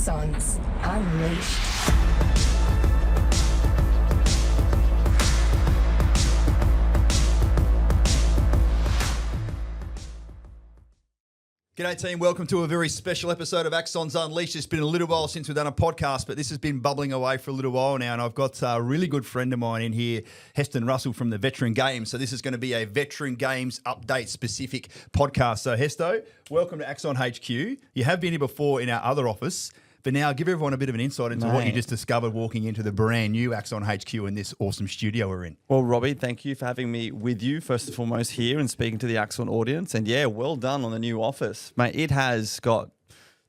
Axons Unleashed. G'day team, welcome to a very special episode of Axons Unleashed. It's been a little while since we've done a podcast, but this has been bubbling away for a little while now, and I've got a really good friend of mine in here, Heston Russell from the Veteran Games. So this is going to be a Veteran Games update specific podcast. So Hesto, welcome to Axon HQ. You have been here before in our other office, but now give everyone a bit of an insight into what you just discovered walking into the brand new Axon HQ in this awesome studio we're in. Well, Robbie, thank you for having me with you, first and foremost, here and speaking to the Axon audience. And yeah, well done on the new office. Mate, it has got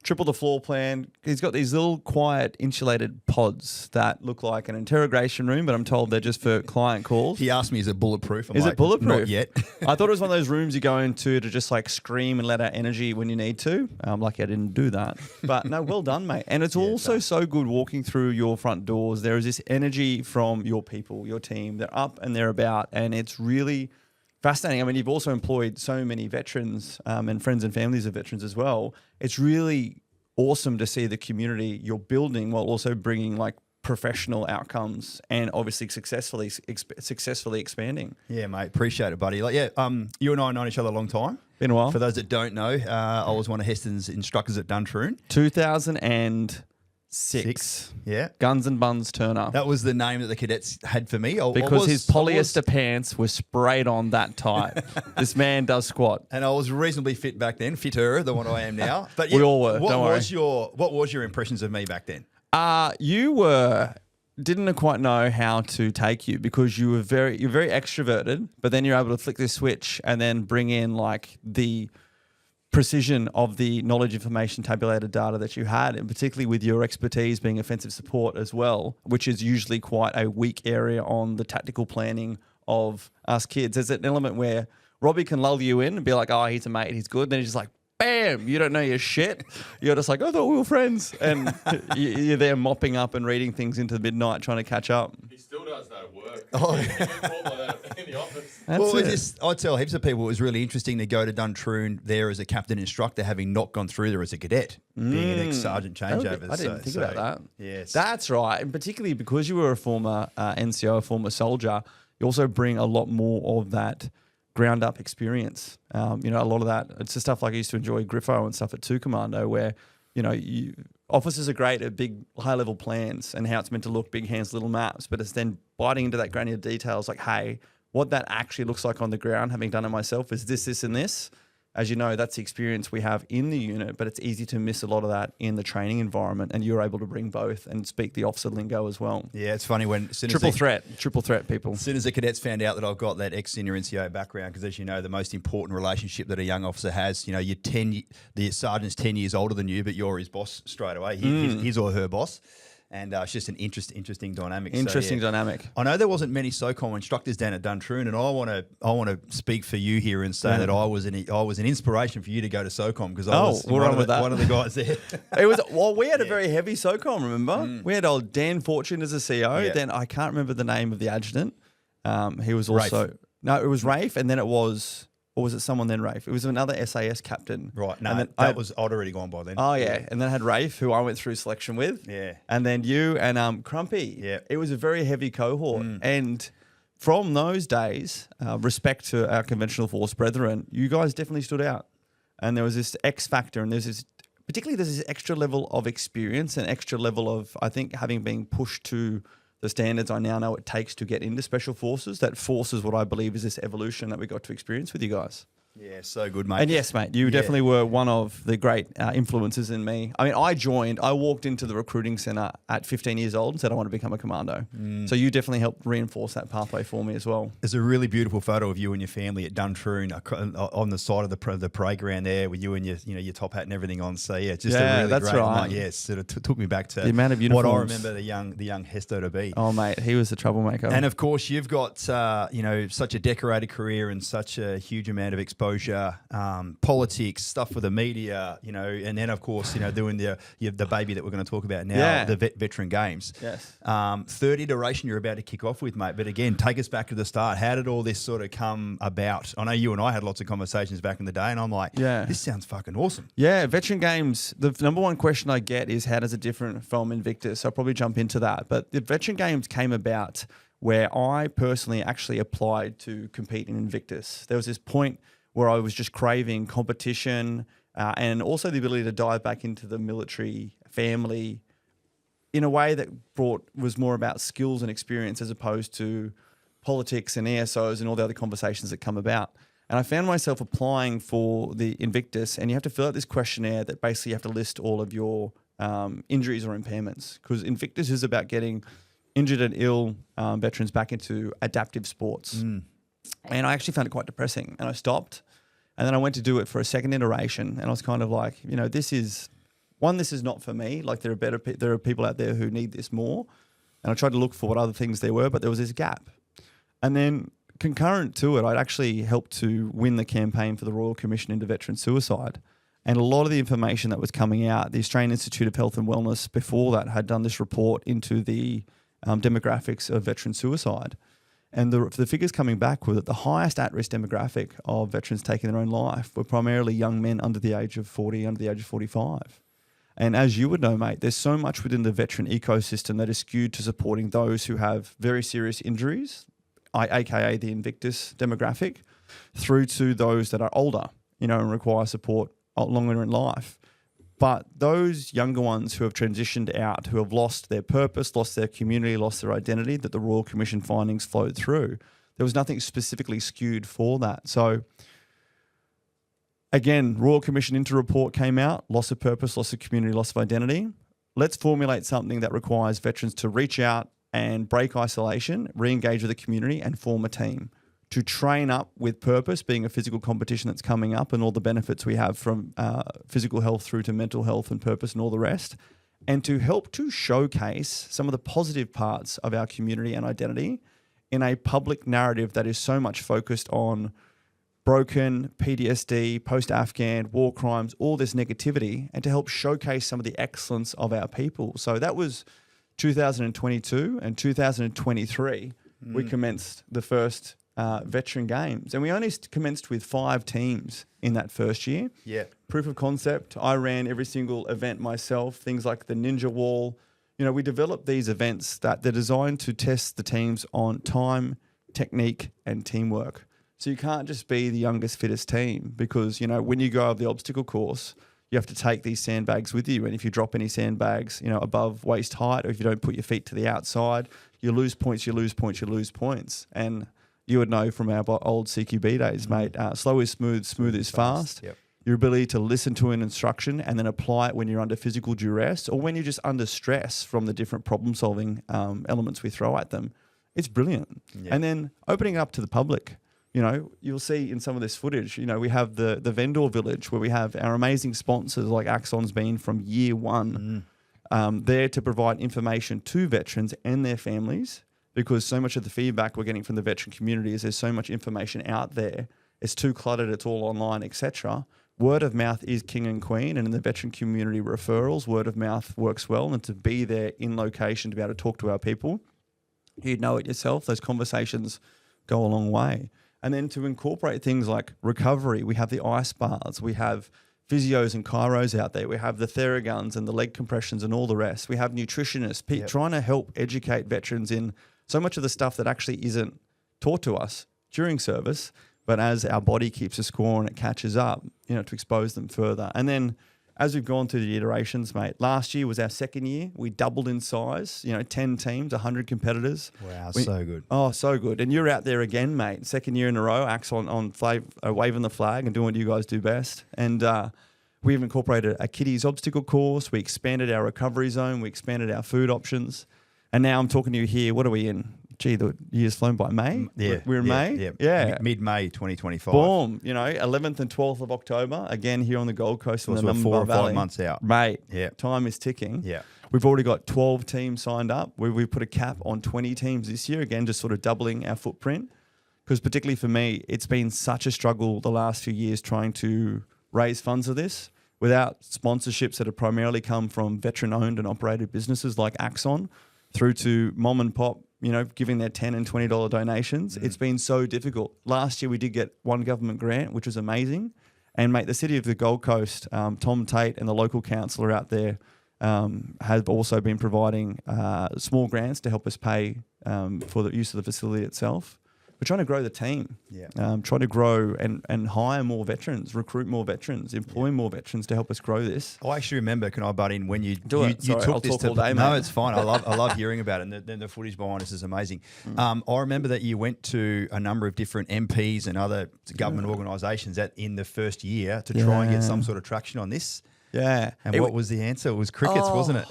triple the floor plan. He's got these little quiet insulated pods that look like an interrogation room, but I'm told they're just for client calls. He asked me, is it bulletproof? Is it bulletproof? Not yet. I thought it was one of those rooms you go into to just like scream and let out energy when you need to. I'm lucky I didn't do that. But no, well done, mate. And it's also so good walking through your front doors. There is this energy from your people, your team. They're up and they're about, and it's really fascinating. I mean, you've also employed so many veterans and friends and families of veterans as well. It's really awesome to see the community you're building while also bringing like professional outcomes and obviously successfully expanding. Yeah, mate. Appreciate it, buddy. Like, you and I have known each other a long time. Been a while. For those that don't know, I was one of Heston's instructors at Duntroon. 2006. Yeah. Guns and Buns Turner. That was the name that the cadets had for me. Because his polyester pants were sprayed on that tight. This man does squat. And I was reasonably fit back then, fitter than what I am now. But we all were, what was your impressions of me back then? You didn't quite know how to take you because you're very extroverted, but then you're able to flick this switch and then bring in like the precision of the knowledge, information, tabulated data that you had, and particularly with your expertise being offensive support as well, which is usually quite a weak area on the tactical planning of us kids. There's an element where Robbie can lull you in and be like, oh, he's a mate, he's good. Then he's just like, bam, you don't know your shit. You're just like, I thought we were friends. And you're there mopping up and reading things into the midnight trying to catch up. He still does that at work. Oh. He gets called like that in the office. I tell heaps of people it was really interesting to go to Duntroon there as a captain instructor, having not gone through there as a cadet, being an ex-sergeant changeover. I didn't think about that. Yes. That's right. And particularly because you were a former NCO, a former soldier, you also bring a lot more of that ground up experience. A lot of that, it's the stuff like I used to enjoy Griffo and stuff at 2 Commando where, officers are great at big high level plans and how it's meant to look, big hands, little maps, but it's then biting into that granular details like, hey, what that actually looks like on the ground, having done it myself, is this, and this. As you know, that's the experience we have in the unit, but it's easy to miss a lot of that in the training environment, and you're able to bring both and speak the officer lingo as well. Yeah, it's funny when triple threat people. As soon as the cadets found out that I've got that ex-senior NCO background, because as you know, the most important relationship that a young officer has, the sergeant's 10 years older than you, but you're his boss straight away. His or her boss. And it's just an interesting dynamic. Dynamic. I know there wasn't many SOCOM instructors down at Duntroon, and I want to speak for you here and say that I was an inspiration for you to go to SOCOM because I was one of the guys there. We had a very heavy SOCOM. Remember, we had old Dan Fortune as a CO. Yeah. Then I can't remember the name of the adjutant. He was Rafe. it was Rafe, and then it was. Or was it someone then Rafe? It was another SAS captain. Right. No, and I'd already gone by then. Oh, yeah. And then I had Rafe, who I went through selection with. Yeah. And then you and Crumpy. Yeah. It was a very heavy cohort. And from those days, respect to our conventional force brethren, you guys definitely stood out. And there was this X factor, and there's this extra level of experience and extra level of, I think, having been pushed to the standards I now know it takes to get into special forces, that forces what I believe is this evolution that we got to experience with you guys. Yeah, so good, mate. And yes, mate, you definitely were one of the great influences in me. I mean, I walked into the recruiting center at 15 years old and said I want to become a commando. So you definitely helped reinforce that pathway for me as well. There's a really beautiful photo of you and your family at Duntroon on the side of the parade ground there with you and your top hat and everything on. So yeah, just a really that's great right. Yes, it took me back to the amount of what I uniforms. remember the young Hesto to be. Oh mate, he was the troublemaker. And of course, you've got such a decorated career and such a huge amount of exposure exposure, politics, stuff with the media, and then of course, doing the baby that we're going to talk about now, the veteran games. Yes. Third iteration you're about to kick off with, mate. But again, take us back to the start. How did all this sort of come about? I know you and I had lots of conversations back in the day, and I'm like, this sounds fucking awesome. Yeah, veteran games, the number one question I get is how does it differ from Invictus? I'll probably jump into that. But the veteran games came about where I personally actually applied to compete in Invictus. There was this point where I was just craving competition and also the ability to dive back into the military family in a way that was more about skills and experience as opposed to politics and ESOs and all the other conversations that come about. And I found myself applying for the Invictus, and you have to fill out this questionnaire that basically you have to list all of your injuries or impairments, because Invictus is about getting injured and ill veterans back into adaptive sports. And I actually found it quite depressing, and I stopped. And then I went to do it for a second iteration, and I was kind of like, this is not for me. Like there are people out there who need this more. And I tried to look for what other things there were, but there was this gap. And then concurrent to it, I'd actually helped to win the campaign for the Royal Commission into Veteran Suicide. And a lot of the information that was coming out, the Australian Institute of Health and Wellness before that had done this report into the demographics of veteran suicide. And the figures coming back were that the highest at-risk demographic of veterans taking their own life were primarily young men under the age of 40, under the age of 45. And as you would know, mate, there's so much within the veteran ecosystem that is skewed to supporting those who have very serious injuries, aka the Invictus demographic, through to those that are older, and require support longer in life. But those younger ones who have transitioned out, who have lost their purpose, lost their community, lost their identity, that the Royal Commission findings flowed through, there was nothing specifically skewed for that. So again, Royal Commission into report came out, loss of purpose, loss of community, loss of identity. Let's formulate something that requires veterans to reach out and break isolation, re-engage with the community and form a team to train up with purpose, being a physical competition that's coming up and all the benefits we have from physical health through to mental health and purpose and all the rest, and to help to showcase some of the positive parts of our community and identity in a public narrative that is so much focused on broken, PTSD, post-Afghan, war crimes, all this negativity, and to help showcase some of the excellence of our people. So that was 2022 and 2023. We commenced the first veteran games, and we only commenced with 5 teams in that first year. Proof of concept, I ran every single event myself, things like the Ninja Wall. We developed these events that they're designed to test the teams on time, technique and teamwork. So you can't just be the youngest, fittest team, because when you go over the obstacle course, you have to take these sandbags with you, and if you drop any sandbags above waist height, or if you don't put your feet to the outside, you lose points. And you would know from our old CQB days, mate, slow is smooth, smooth is fast. Your ability to listen to an instruction and then apply it when you're under physical duress or when you're just under stress from the different problem-solving elements we throw at them, it's brilliant. And then opening it up to the public, you'll see in some of this footage, we have the vendor village where we have our amazing sponsors like Axon's been from year one there to provide information to veterans and their families, because so much of the feedback we're getting from the veteran community is there's so much information out there. It's too cluttered, it's all online, etc. Word of mouth is king and queen, and in the veteran community referrals, word of mouth works well, and to be there in location to be able to talk to our people, you'd know it yourself, those conversations go a long way. And then to incorporate things like recovery, we have the ice baths, we have physios and chiros out there, we have the Theraguns and the leg compressions and all the rest. We have nutritionists, trying to help educate veterans in so much of the stuff that actually isn't taught to us during service, but as our body keeps a score and it catches up, to expose them further. And then as we've gone through the iterations, mate, last year was our second year. We doubled in size, 10 teams, 100 competitors. Wow, so good. Oh, so good. And you're out there again, mate. Second year in a row, Axon on waving the flag and doing what you guys do best. And we've incorporated a kiddies obstacle course. We expanded our recovery zone. We expanded our food options. And now I'm talking to you here. What are we in? Gee, the year's flown by. May? We're in May? Yeah. Mid-May 2025. Boom. 11th and 12th of October, again here on the Gold Coast. So we're 4 or 5 months out. Mate, time is ticking. We've already got 12 teams signed up. We put a cap on 20 teams this year, again, just sort of doubling our footprint. because particularly for me, it's been such a struggle the last few years trying to raise funds for this without sponsorships that have primarily come from veteran-owned and operated businesses like Axon through to mom and pop, giving their $10 and $20 donations. It's been so difficult. Last year we did get one government grant, which was amazing. And mate, the city of the Gold Coast, Tom Tate and the local councillor out there have also been providing small grants to help us pay for the use of the facility itself. We're trying to grow the team, trying to grow and hire more veterans, recruit more veterans, employ more veterans to help us grow this. I actually remember, can I butt in, when you Sorry, took I'll this talk to... all day, no, mate. it's fine. I love hearing about it, and the footage behind us is amazing. I remember that you went to a number of different MPs and other government organisations in the first year to try and get some sort of traction on this. Yeah. And what was the answer? It was crickets, wasn't it?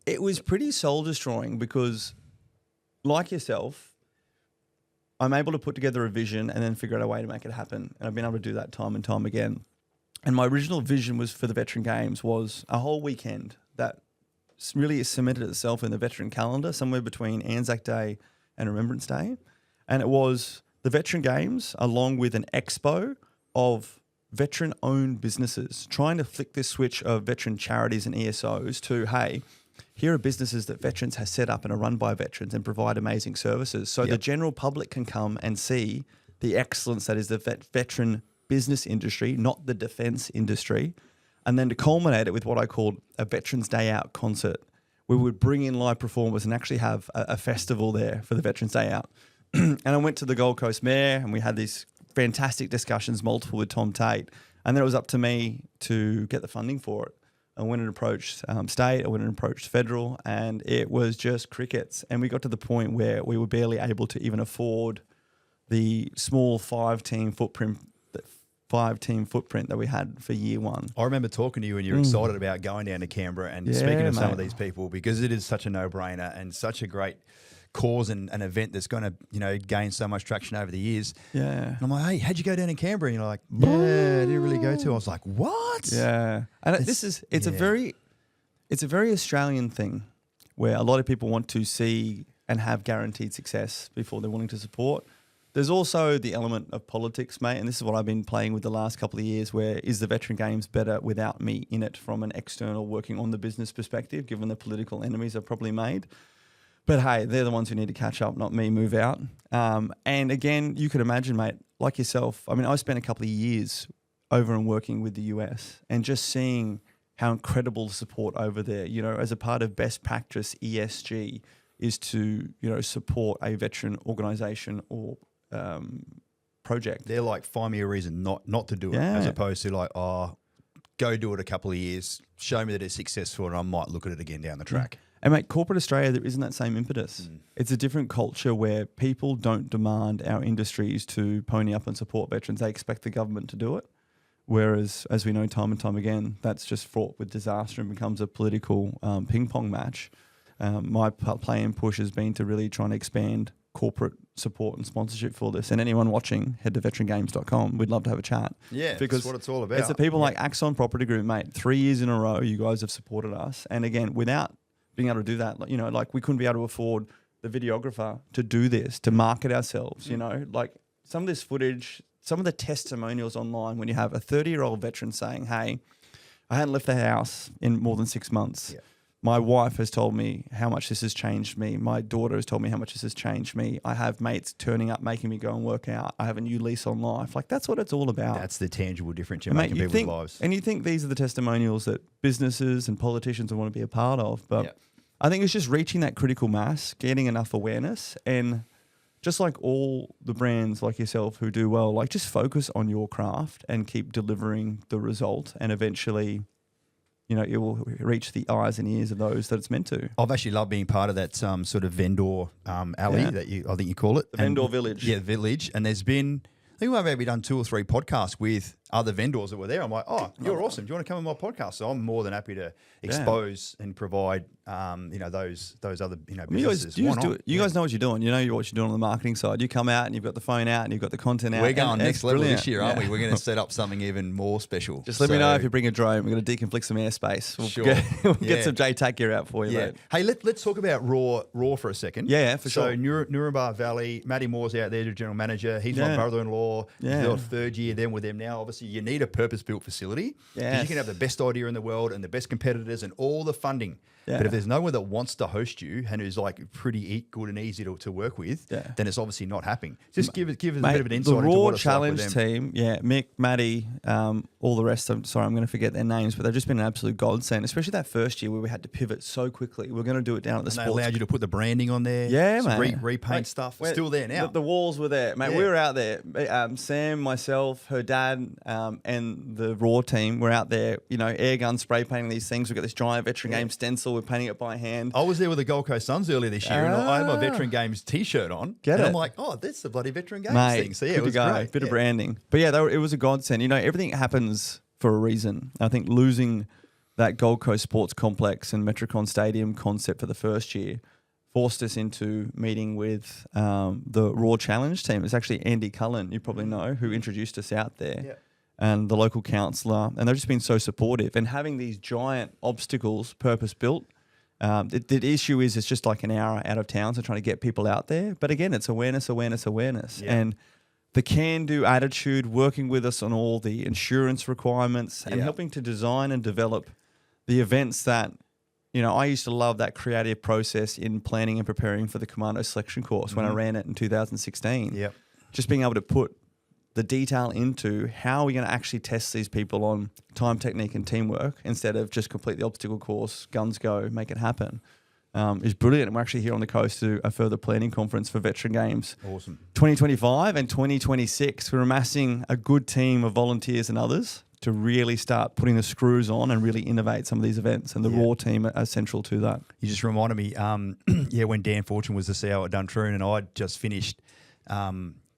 It was pretty soul destroying because, like yourself, I'm able to put together a vision and then figure out a way to make it happen. And I've been able to do that time and time again. And my original vision was for the Veteran Games was a whole weekend that really cemented itself in the veteran calendar, somewhere between Anzac Day and Remembrance Day. And it was the Veteran Games along with an expo of veteran-owned businesses trying to flick this switch of veteran charities and ESOs to, hey, here are businesses that veterans have set up and are run by veterans and provide amazing services. So the general public can come and see the excellence that is the veteran business industry, not the defence industry. And then to culminate it with what I called a Veterans Day Out concert. We would bring in live performers and actually have a festival there for the Veterans Day Out. And I went to the Gold Coast Mayor and we had these fantastic discussions, multiple with Tom Tate. And then it was up to me to get the funding for it. I went and approached state, I went and approached federal, and it was just crickets. And we got to the point where we were barely able to even afford the small five-team footprint that we had for year one. I remember talking to you and you're excited about going down to Canberra and speaking to some of these people because it is such a no-brainer and such a great cause and an event that's going to, gain so much traction over the years. Yeah. And I'm like, hey, how'd you go down in Canberra? And you're like, yeah, I didn't really go to. I was like, what? Yeah. And it's a very Australian thing where a lot of people want to see and have guaranteed success before they're willing to support. There's also the element of politics, mate, and this is what I've been playing with the last couple of years, where is the Veteran Games better without me in it from an external working on the business perspective, given the political enemies I've probably made. But hey, they're the ones who need to catch up, not me move out. And again, you could imagine, mate, like yourself, I mean, I spent a couple of years over and working with the US and just seeing how incredible the support over there, as a part of best practice ESG is to, support a veteran organisation or project. They're like, find me a reason not to do it, as opposed to like, go do it a couple of years, show me that it's successful and I might look at it again down the track. And mate, corporate Australia, there isn't that same impetus. It's a different culture where people don't demand our industries to pony up and support veterans. They expect the government to do it. Whereas, as we know time and time again, that's just fraught with disaster and becomes a political ping pong match. My play and push has been to really try and expand corporate support and sponsorship for this. And anyone watching, head to veterangames.com. We'd love to have a chat. Yeah, because that's what it's all about. It's the people like Axon Property Group, mate. 3 years in a row, you guys have supported us. And again, without being able to do that, like we couldn't be able to afford the videographer to do this, to market ourselves, like some of this footage, some of the testimonials online when you have a 30-year-old veteran saying, hey, I hadn't left the house in more than 6 months. Yeah. My wife has told me how much this has changed me. My daughter has told me how much this has changed me. I have mates turning up, making me go and work out. I have a new lease on life. Like, that's what it's all about. That's the tangible difference you're making people's lives. And you think these are the testimonials that businesses and politicians want to be a part of. But I think it's just reaching that critical mass, getting enough awareness, and just like all the brands like yourself who do well, like just focus on your craft and keep delivering the result, and eventually it will reach the eyes and ears of those that it's meant to. I've actually loved being part of that sort of vendor alley that I think you call it. The vendor village. Yeah, village. And there's been, I think we've maybe done 2 or 3 podcasts with other vendors that were there. I'm like, oh, you're awesome. Do you want to come on my podcast? So I'm more than happy to expose and provide, those other, businesses. You guys know what you're doing. You know what you're doing on the marketing side. You come out and you've got the phone out and you've got the content out. We're going next level brilliant. this year, aren't we? We're going to set up something even more special. Just let me know if you bring a drone. We're going to deconflict some airspace. We'll get some JTAC gear out for you, mate. Hey, let's talk about Raw for a second. Yeah, for sure. sure. So Nuremberg Valley, Matty Moore's out there, the general manager. He's my brother-in-law. Yeah. He's third year then with them now. Obviously, you need a purpose-built facility. Yes. You can have the best idea in the world and the best competitors and all the funding. Yeah. But if there's no one that wants to host you and who's like pretty good and easy to work with, then it's obviously not happening. Just give us a bit of an insight the into Raw what it's Challenge like with them. team, Mick, Matty, all the rest. I'm sorry, I'm going to forget their names, but they've just been an absolute godsend, especially that first year where we had to pivot so quickly. We're going to do it down at the And they sports. allowed you to put the branding on there. Yeah, some mate. Repaint stuff. It's still there now. The walls were there, mate. Yeah. We were out there. Sam, myself, her dad, and the Raw team were out there. Air gun spray painting these things. We've got this giant veteran game stencil. We're painting it by hand. I was there with the Gold Coast Suns earlier this year, and I had my Veteran Games T-shirt on. I'm like, oh, that's the bloody Veteran Games Mate, thing. So yeah, good it was to go. great. Bit of branding, but it was a godsend. Everything happens for a reason. I think losing that Gold Coast Sports Complex and Metricon Stadium concept for the first year forced us into meeting with the Raw Challenge team. It's actually Andy Cullen, you probably know, who introduced us out there. Yeah. And the local councillor, and they've just been so supportive. And having these giant obstacles purpose-built, the issue is it's just like an hour out of town, so trying to get people out there. But again, it's awareness. Yeah. And the can-do attitude, working with us on all the insurance requirements and helping to design and develop the events that, I used to love that creative process in planning and preparing for the Commando selection course when I ran it in 2016. Yep. Just being able to put the detail into how we're going to actually test these people on time, technique, and teamwork instead of just complete the obstacle course, guns go, make it happen, is brilliant. And we're actually here on the coast to do a further planning conference for Veteran Games. Awesome. 2025 and 2026. We're amassing a good team of volunteers and others to really start putting the screws on and really innovate some of these events. And the Raw team are central to that. You just reminded me, when Dan Fortune was the CEO at Duntroon and I'd just finished,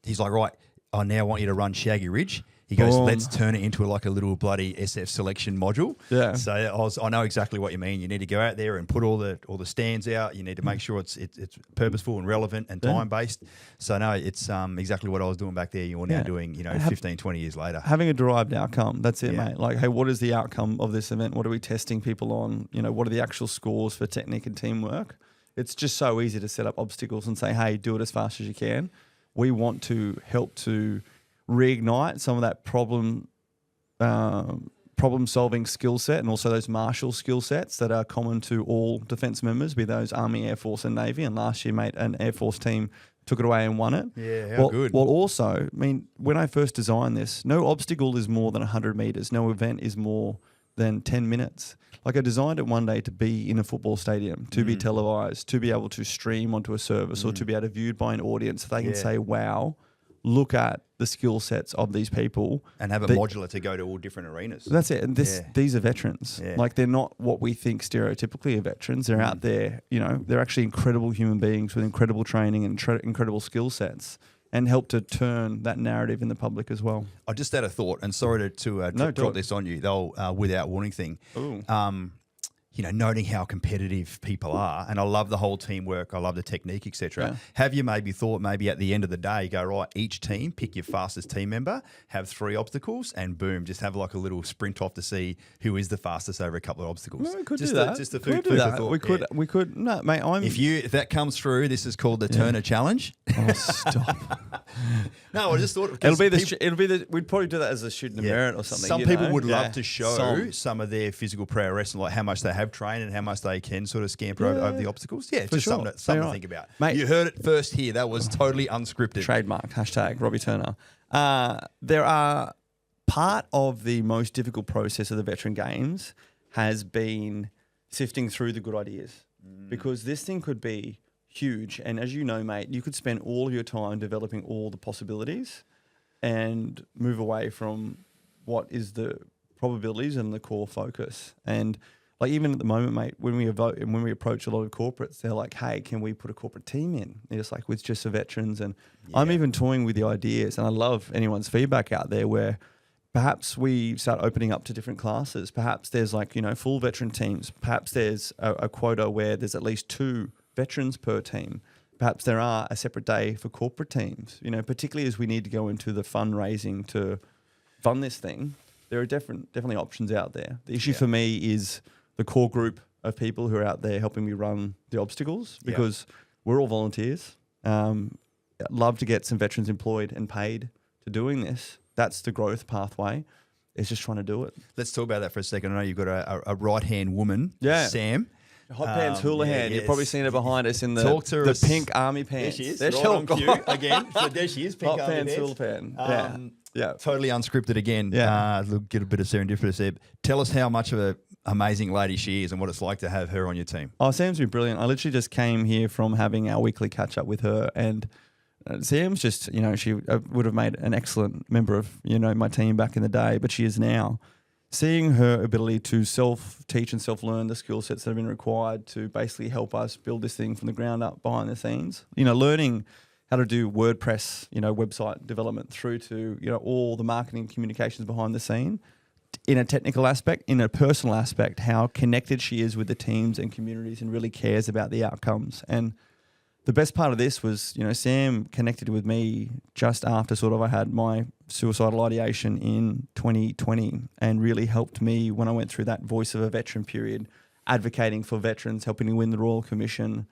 he's like, right, I now want you to run Shaggy Ridge. He goes, let's turn it into like a little bloody SF selection module. Yeah. So I know exactly what you mean. You need to go out there and put all the stands out. You need to make sure it's purposeful and relevant and time based. So no, it's exactly what I was doing back there. You're now doing 15, 20 years later. Having a derived outcome. That's it, mate. Like, hey, what is the outcome of this event? What are we testing people on? What are the actual scores for technique and teamwork? It's just so easy to set up obstacles and say, hey, do it as fast as you can. We want to help to reignite some of that problem solving skill set and also those martial skill sets that are common to all defence members, be those Army, Air Force and Navy. And last year, mate, an Air Force team took it away and won it. Yeah, how good. Well, also, when I first designed this, no obstacle is more than 100 metres. No event is more than 10 minutes. Like, I designed it one day to be in a football stadium, to be televised, to be able to stream onto a service or to be able to be viewed by an audience so they can say, wow, look at the skill sets of these people. And have a modular to go to all different arenas. That's it. And these are veterans. Yeah. Like, they're not what we think stereotypically of veterans. They're out there, they're actually incredible human beings with incredible training and incredible skill sets, and help to turn that narrative in the public as well. I just had a thought, and sorry to drop this on you, the without warning thing. Noting how competitive people are, and I love the whole teamwork, I love the technique, etc. Yeah. Have you maybe thought at the end of the day, go, right, each team, pick your fastest team member, have 3 obstacles, and boom, just have like a little sprint off to see who is the fastest over a couple of obstacles. No, we could just do that. Just a food for thought. We could. No, mate, If that comes through, this is called the Turner Challenge. Oh, stop. No, I just thought we'd probably do that as a shooting a merit or something. Some people would love to show some of their physical prowess and like how much they have trained and how much they can sort of scamper over the obstacles. Yeah, just something to think about. Mate, you heard it first here. That was totally unscripted. Trademark, # Robbie Turner. There are part of the most difficult process of the Veteran Games has been sifting through the good ideas, because this thing could be huge. And as you know, mate, you could spend all of your time developing all the possibilities and move away from what is the probabilities and the core focus. And like, even at the moment, mate, when we approach a lot of corporates, they're like, hey, can we put a corporate team in? It's like, with just the veterans. And I'm even toying with the ideas, and I love anyone's feedback out there, where perhaps we start opening up to different classes. Perhaps there's like, full veteran teams. Perhaps there's a quota where there's at least 2 veterans per team. Perhaps there are a separate day for corporate teams, particularly as we need to go into the fundraising to fund this thing. There are definitely options out there. The issue for me is the core group of people who are out there helping me run the obstacles, because we're all volunteers. I'd love to get some veterans employed and paid to doing this. That's the growth pathway. It's just trying to do it. Let's talk about that for a second. I know you've got a right-hand woman, Sam. Hot pants hula hand. You've probably seen her behind us in the pink army pants. There she is. There Right on cue again. So there she is. Pink Hot army pants, pants. hula pan. Yeah. Totally unscripted again. Yeah. Get a bit of serendipity there. Tell us how much of an amazing lady she is and what it's like to have her on your team. Oh, Sam's been brilliant. I literally just came here from having our weekly catch up with her, and Sam's just, she would have made an excellent member of, my team back in the day, but she is now. Seeing her ability to self-teach and self-learn the skill sets that have been required to basically help us build this thing from the ground up behind the scenes, learning how to do WordPress, website development through to, all the marketing communications behind the scene in a technical aspect, in a personal aspect, how connected she is with the teams and communities and really cares about the outcomes. And the best part of this was, Sam connected with me just after I had my suicidal ideation in 2020, and really helped me when I went through that voice of a veteran period, advocating for veterans, helping to win the Royal Commission,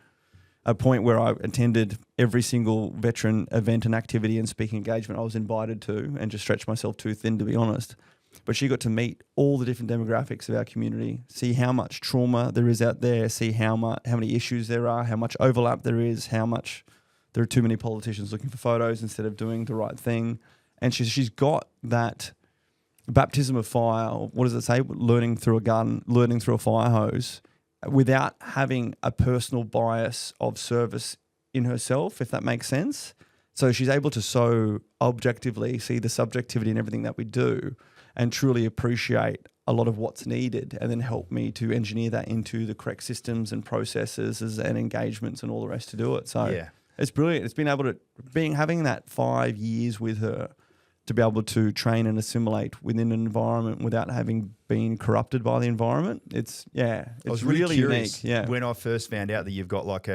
a point where I attended every single veteran event and activity and speaking engagement I was invited to, and just stretched myself too thin, to be honest. But she got to meet all the different demographics of our community, see how much trauma there is out there, see how many issues there are, how much overlap there is, how much there are too many politicians looking for photos instead of doing the right thing. And she's got that baptism of fire, or what does it say? Learning through a garden, learning through a fire hose, without having a personal bias of service in herself, if that makes sense. So she's able to so objectively see the subjectivity in everything that we do, and truly appreciate a lot of what's needed, and then help me to engineer that into the correct systems and processes and engagements and all the rest to do it. So it's brilliant. It's been able to, having that 5 years with her, to be able to train and assimilate within an environment without having been corrupted by the environment. It's really curious. unique. Yeah. When I first found out that you've got like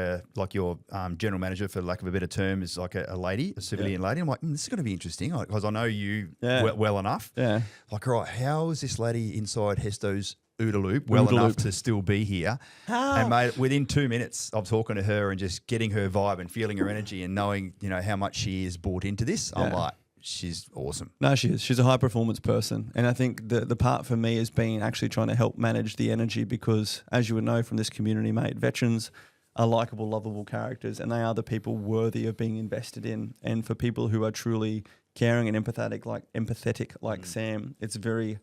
your general manager, for lack of a better term, is like a lady, a civilian lady. I'm like, this is going to be interesting, because I know you well enough. Yeah. Like, all right, how is this lady inside Hesto's OODA loop well enough to still be here? And mate, within 2 minutes of talking to her and just getting her vibe and feeling her energy and knowing, how much she is bought into this, I'm like, she's awesome. No, she is. She's a high performance person. And I think the part for me has been actually trying to help manage the energy, because as you would know from this community, mate, veterans are likable, lovable characters, and they are the people worthy of being invested in. And for people who are truly caring and empathetic like Sam, it's very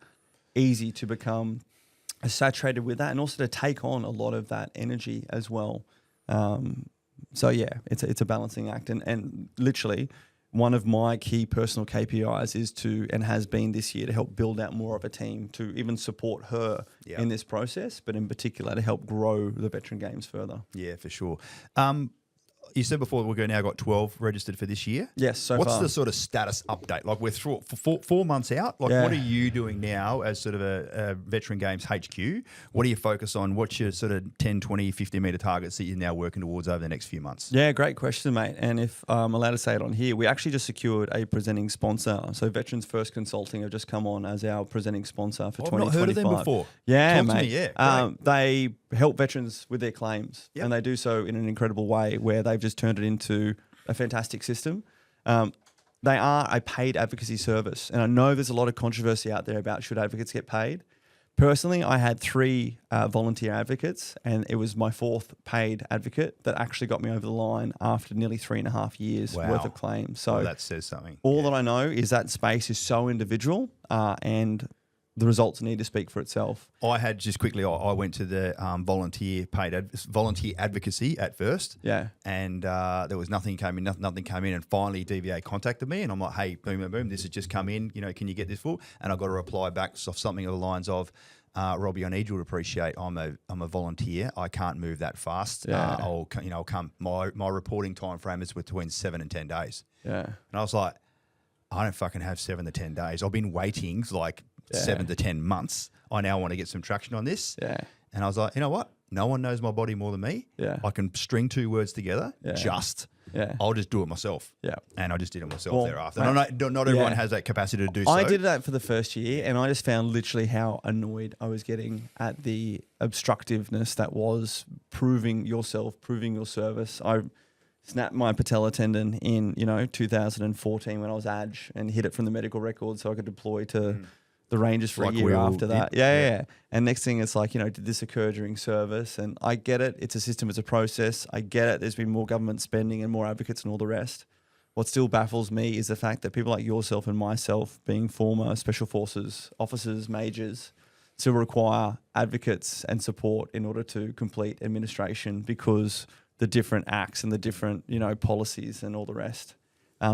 easy to become saturated with that, and also to take on a lot of that energy as well. So yeah, it's a balancing act, and literally one of my key personal KPIs is to, and has been this year, to help build out more of a team to even support her in this process, but in particular to help grow the Veteran Games further. Yeah, for sure. You said before we've now got 12 registered for this year. Yes, so What's far. the sort of status update? Like, we're through for 4 months out. Like, what are you doing now as sort of a Veteran Games HQ? What do you focus on? What's your sort of 10, 20, 50 metre targets that you're now working towards over the next few months? Yeah, great question, mate. And if I'm allowed to say it on here, we actually just secured a presenting sponsor. So Veterans First Consulting have just come on as our presenting sponsor for 2025. I've not heard of them before. Yeah, Talk mate. to me, yeah, they help veterans with their claims, and they do so in an incredible way, where they've just turned it into a fantastic system. They are a paid advocacy service, and I know there's a lot of controversy out there about should advocates get paid. Personally, I had 3 volunteer advocates, and it was my 4th paid advocate that actually got me over the line after nearly 3.5 years worth of claims. So that says something. All that I know is that space is so individual, and the results need to speak for itself. I had just quickly, I went to the volunteer advocacy at first. Yeah. And there was nothing came in, nothing came in. And finally DVA contacted me, and I'm like, hey, boom, boom, boom, this has just come in. Can you get this for? And I got a reply back of something along the lines of, Robbie, I need you to appreciate I'm a volunteer. I can't move that fast. Yeah. I'll come. My reporting time frame is between 7 and 10 days. Yeah. And I was like, I don't fucking have 7 to 10 days. I've been waiting like 7 to 10 months. I now want to get some traction on this. Yeah. And I was like, you know what? No one knows my body more than me. Yeah. I can string 2 words together. Yeah. I'll just do it myself. Yeah. And I just did it myself Well, thereafter. And not everyone has that capacity to do so. I did that for the first year, and I just found literally how annoyed I was getting at the obstructiveness that was proving yourself, proving your service. I snapped my patella tendon in 2014 when I was ADGE and hit it from the medical record so I could deploy to the Rangers for Like a year we all after that. did. Yeah. And next thing it's like, did this occur during service? And I get it. It's a system. It's a process. I get it. There's been more government spending and more advocates and all the rest. What still baffles me is the fact that people like yourself and myself, being former special forces officers, majors, still require advocates and support in order to complete administration because the different acts and the different, policies and all the rest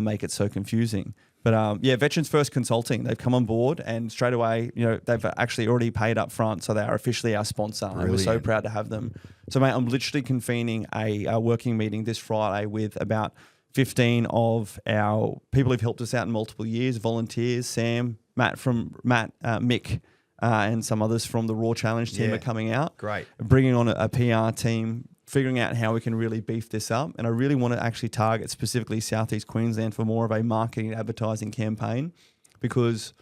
make it so confusing. But Veterans First Consulting, they've come on board and straight away, they've actually already paid up front. So they are officially our sponsor. And we're so proud to have them. So mate, I'm literally convening a working meeting this Friday with about 15 of our people who've helped us out in multiple years, volunteers, Sam, Mick, and some others from the Raw Challenge team are coming out. Great. Bringing on a PR team, figuring out how we can really beef this up. And I really want to actually target specifically Southeast Queensland for more of a marketing and advertising campaign, because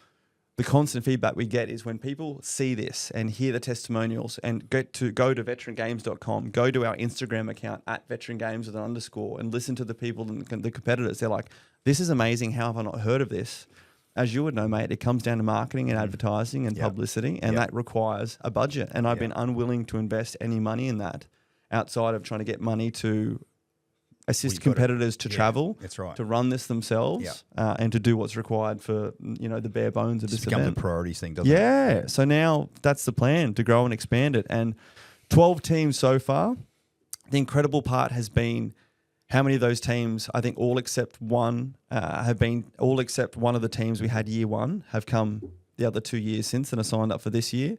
the constant feedback we get is when people see this and hear the testimonials and go to veterangames.com, go to our Instagram account at veterangames with an _ and listen to the people and the competitors. They're like, this is amazing. How have I not heard of this? As you would know, mate, it comes down to marketing and advertising and publicity, and that requires a budget. And I've been unwilling to invest any money in that outside of trying to get money to assist competitors to travel, that's right, to run this themselves, and to do what's required for the bare bones of this event. It becomes a priorities thing, doesn't it? Yeah. So now that's the plan, to grow and expand it. And 12 teams so far. The incredible part has been how many of those teams, I think all except one, of the teams we had year one have come the other 2 years since and are signed up for this year.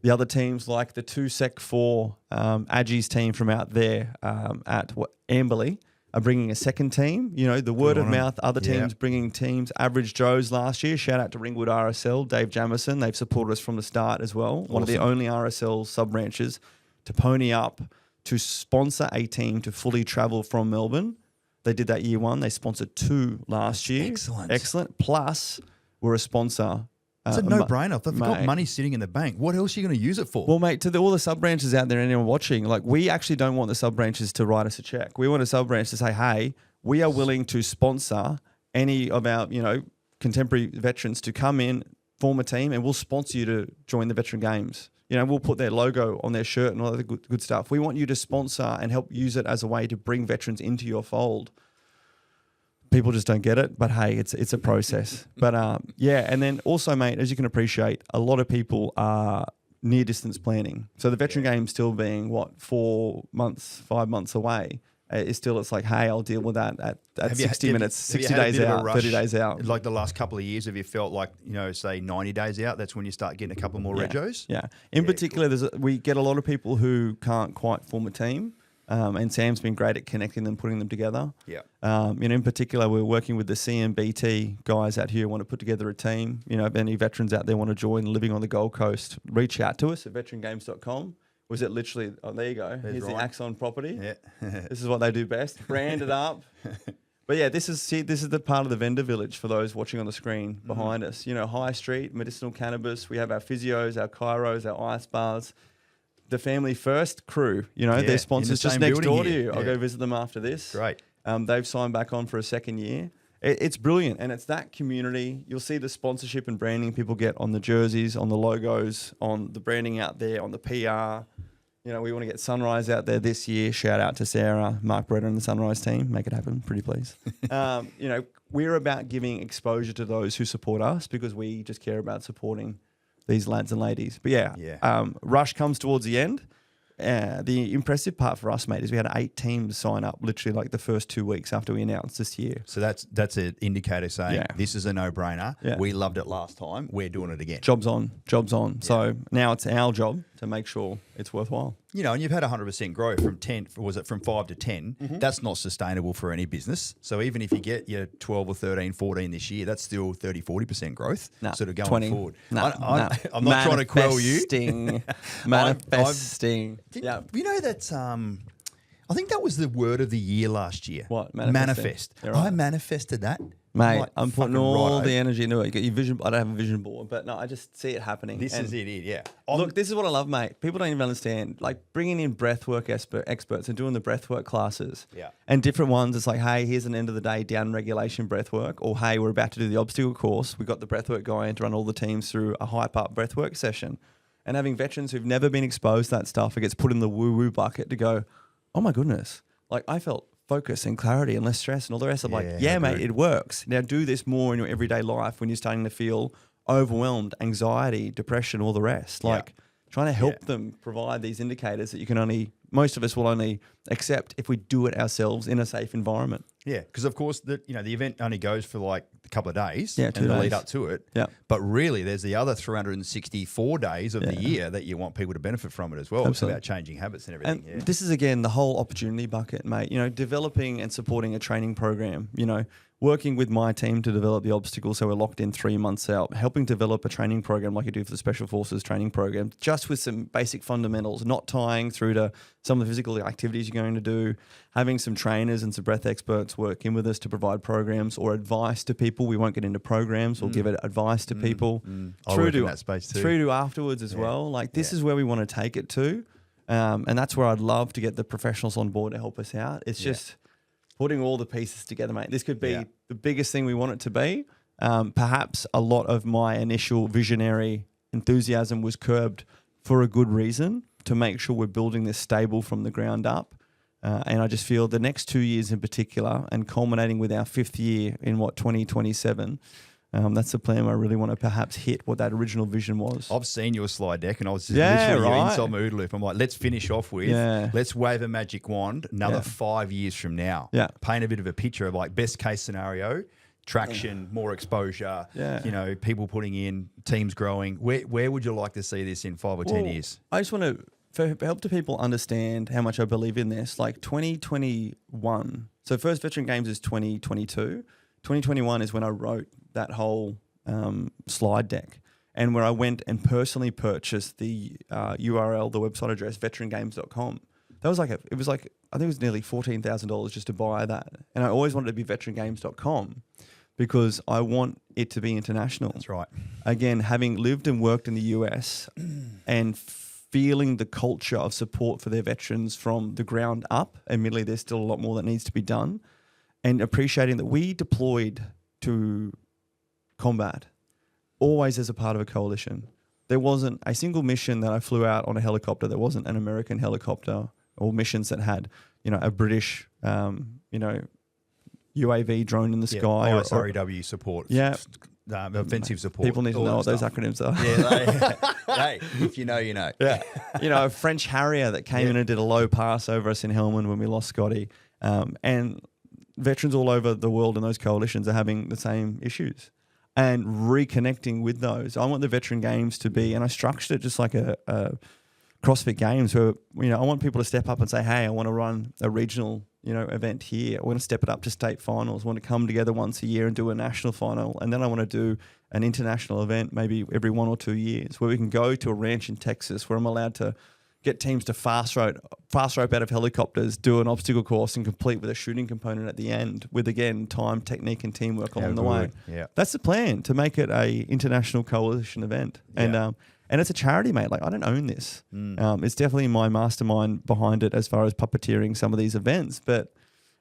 The other teams, like the 2 Sec 4 Aggies team from out there at Amberley, are bringing a second team. The word of mouth, other teams bringing teams. Average Joes last year, shout out to Ringwood RSL, Dave Jamison. They've supported us from the start as well. Awesome. One of the only RSL sub-branches to pony up to sponsor a team to fully travel from Melbourne. They did that year one. They sponsored 2 last year. Excellent. Plus, we're a sponsor. It's a no-brainer. If they've got money sitting in the bank, what else are you going to use it for? Well, mate, to all the sub-branches out there and anyone watching, we actually don't want the sub-branches to write us a check. We want a sub-branch to say, hey, we are willing to sponsor any of our, contemporary veterans to come in, form a team, and we'll sponsor you to join the Veteran Games. We'll put their logo on their shirt and all that good stuff. We want you to sponsor and help use it as a way to bring veterans into your fold. People just don't get it, but hey, it's a process. But and then also, mate, as you can appreciate, a lot of people are near distance planning. So the Veteran Games still being 5 months away. It's like, hey, I'll deal with that at 60 minutes, 60 days out, 30 days out. Like the last couple of years, have you felt like, say 90 days out, that's when you start getting a couple more regos? Yeah. In particular, we get a lot of people who can't quite form a team. And Sam's been great at connecting them, putting them together. Yeah. In particular, we're working with the CMBT guys out here who want to put together a team. If any veterans out there want to join living on the Gold Coast, reach out to us at veterangames.com. Was it literally, there you go. Here's the Axon property. Yeah. This is what they do best. Brand it up. But yeah, this is the part of the vendor village for those watching on the screen behind us. High Street, medicinal cannabis. We have our physios, our chiros, our ice bars. The Family First crew, their sponsors just next door to you. I'll go visit them after this. Great. They've signed back on for a second year. It's brilliant. And it's that community. You'll see the sponsorship and branding people get on the jerseys, on the logos, on the branding out there, on the PR. We want to get Sunrise out there this year. Shout out to Sarah, Mark Breder and the Sunrise team. Make it happen, pretty please. We're about giving exposure to those who support us because we just care about supporting these lads and ladies. But Rush comes towards the end. The impressive part for us, mate, is we had 8 teams sign up literally like the first 2 weeks after we announced this year. So that's an indicator saying this is a no-brainer. Yeah. We loved it last time. We're doing it again. Job's on. Yeah. So now it's our job to make sure it's worthwhile. You know, and you've had 100% growth from 10, was it from 5 to 10? That's not sustainable for any business. So even if you get your 12 or 13, 14 this year, that's still 30, 40% growth sort of going 20. forward. No, I'm not trying to quell you. Manifesting. Yeah. You know that I think that was the word of the year last year. What? Manifest. Yeah, right. I manifested that. Mate, I'm putting fucking all righto. the energy into it. You got your vision. I don't have a vision board, but no, I just see it happening. This And is it, yeah. Look, this is what I love, mate. People don't even understand. Like bringing in breathwork experts and doing the breathwork classes. Yeah. And different ones. It's like, hey, here's an end of the day down regulation breathwork, or hey, we're about to do the obstacle course. We've got the breathwork guy in to run all the teams through a hype up breathwork session. And having veterans who've never been exposed to that stuff, it gets put in the woo woo bucket to go, oh my goodness, like I felt focus and clarity and less stress and all the rest. I'm like, yeah, mate, it works. Now do this more in your everyday life when you're starting to feel overwhelmed, anxiety, depression, all the rest. Like trying to help them provide these indicators that you can only, most of us will only accept if we do it ourselves in a safe environment. Yeah, because of course the event only goes for like a couple of days, 2 and the days. lead up to it. Yeah. But really, there's the other 364 days of the year that you want people to benefit from it as well. Absolutely. It's about changing habits and everything. And this is again the whole opportunity bucket, mate. You know, developing and supporting a training program. You know, working with my team to develop the obstacles, so we're locked in 3 months out. Helping develop a training program like you do for the Special Forces training program, just with some basic fundamentals, not tying through to some of the physical activities you're going to do. Having some trainers and some breath experts working with us to provide programs or advice to people. We won't get into programs. We'll give it advice to people I work in that space too. through to afterwards as well. Like this is where we want to take it to. And that's where I'd love to get the professionals on board to help us out. It's just putting all the pieces together, mate. This could be the biggest thing we want it to be. Perhaps a lot of my initial visionary enthusiasm was curbed for a good reason, to make sure we're building this stable from the ground up. And I just feel the next 2 years in particular, and culminating with our 5th year in 2027, that's the plan where I really want to perhaps hit what that original vision was. I've seen your slide deck, and I was just Yeah, literally right. inside my OODA loop. I'm like, let's finish off with, let's wave a magic wand another 5 years from now. Yeah. Paint a bit of a picture of like best case scenario, traction, more exposure, you know, people putting in, teams growing. Where would you like to see this in 5 or 10 years? I just want to help the people understand how much I believe in this. Like 2021, so first Veteran Games is 2022. 2021 is when I wrote that whole slide deck, and where I went and personally purchased the URL, the website address, veterangames.com. That was like I think it was nearly $14,000 just to buy that. And I always wanted it to be veterangames.com because I want it to be international. That's right. Again, having lived and worked in the US and feeling the culture of support for their veterans from the ground up. Admittedly, there's still a lot more that needs to be done. And appreciating that we deployed to combat always as a part of a coalition. There wasn't a single mission that I flew out on a helicopter that wasn't an American helicopter, or missions that had, you know, a British, UAV drone in the sky. Or ISREW support. Yeah. Offensive support. People need to know what those acronyms are. Hey, if you know, you know. Yeah. You know, a French Harrier that came in and did a low pass over us in Helmand when we lost Scotty. And veterans all over the world in those coalitions are having the same issues and reconnecting with those. I want the Veteran Games to be, and I structured it just like a CrossFit Games where, you know, I want people to step up and say, hey, I want to run a regional, you know, event here. I want to step it up to state finals. I want to come together once a year and do a national final. And then I want to do an international event maybe every 1 or 2 years where we can go to a ranch in Texas where I'm allowed to get teams to fast rope out of helicopters, do an obstacle course and complete with a shooting component at the end with, again, time, technique and teamwork along the way. Yeah. That's the plan, to make it a international coalition event. And it's a charity, mate. Like, I don't own this. It's definitely my mastermind behind it as far as puppeteering some of these events, but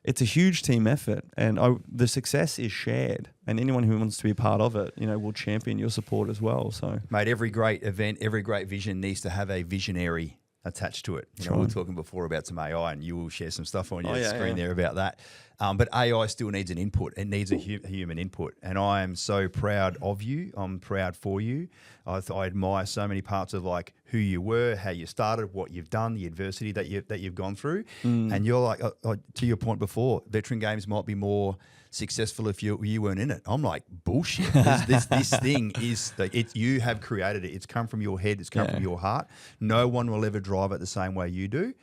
it's a huge team effort, and the success is shared. And anyone who wants to be a part of it, you know, will champion your support as well. So, mate, every great event, every great vision needs to have a visionary attached to it. You know, we were talking before about some AI, and you will share some stuff on your screen there about that. But AI still needs an input. It needs a human input. And I am so proud of you. I'm proud for you. I admire so many parts of like who you were, how you started, what you've done, the adversity that you've gone through, and you're like, to your point before, veteran games might be more successful if you weren't in it. I'm like, bullshit. This thing is you have created it. It's come from your head. It's come from your heart. No one will ever drive it the same way you do.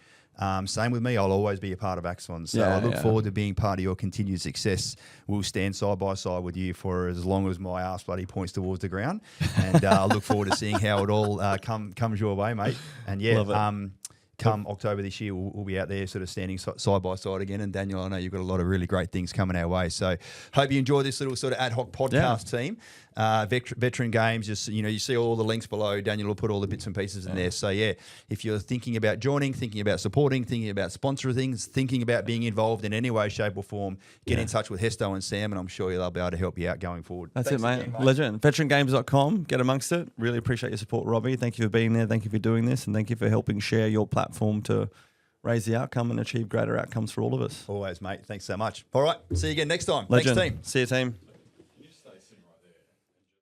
Same with me. I'll always be a part of Axon. So I look forward to being part of your continued success. We'll stand side by side with you for as long as my ass bloody points towards the ground. And I look forward to seeing how it all comes your way, mate. And come October this year, we'll be out there sort of standing side by side again. And Daniel, I know you've got a lot of really great things coming our way. So hope you enjoy this little sort of ad hoc podcast team. Veteran Games, just, you see all the links below. Daniel will put all the bits and pieces in there. So if you're thinking about joining, thinking about supporting, thinking about sponsoring things, thinking about being involved in any way, shape or form, get in touch with Hesto and Sam, and I'm sure they'll be able to help you out going forward. Thanks it, mate. Again, mate. Legend. Veterangames.com. Get amongst it. Really appreciate your support, Robbie. Thank you for being there. Thank you for doing this, and thank you for helping share your platform to raise the outcome and achieve greater outcomes for all of us. Always, mate. Thanks so much. All right. See you again next time. Legend. Thanks, team. See you, team.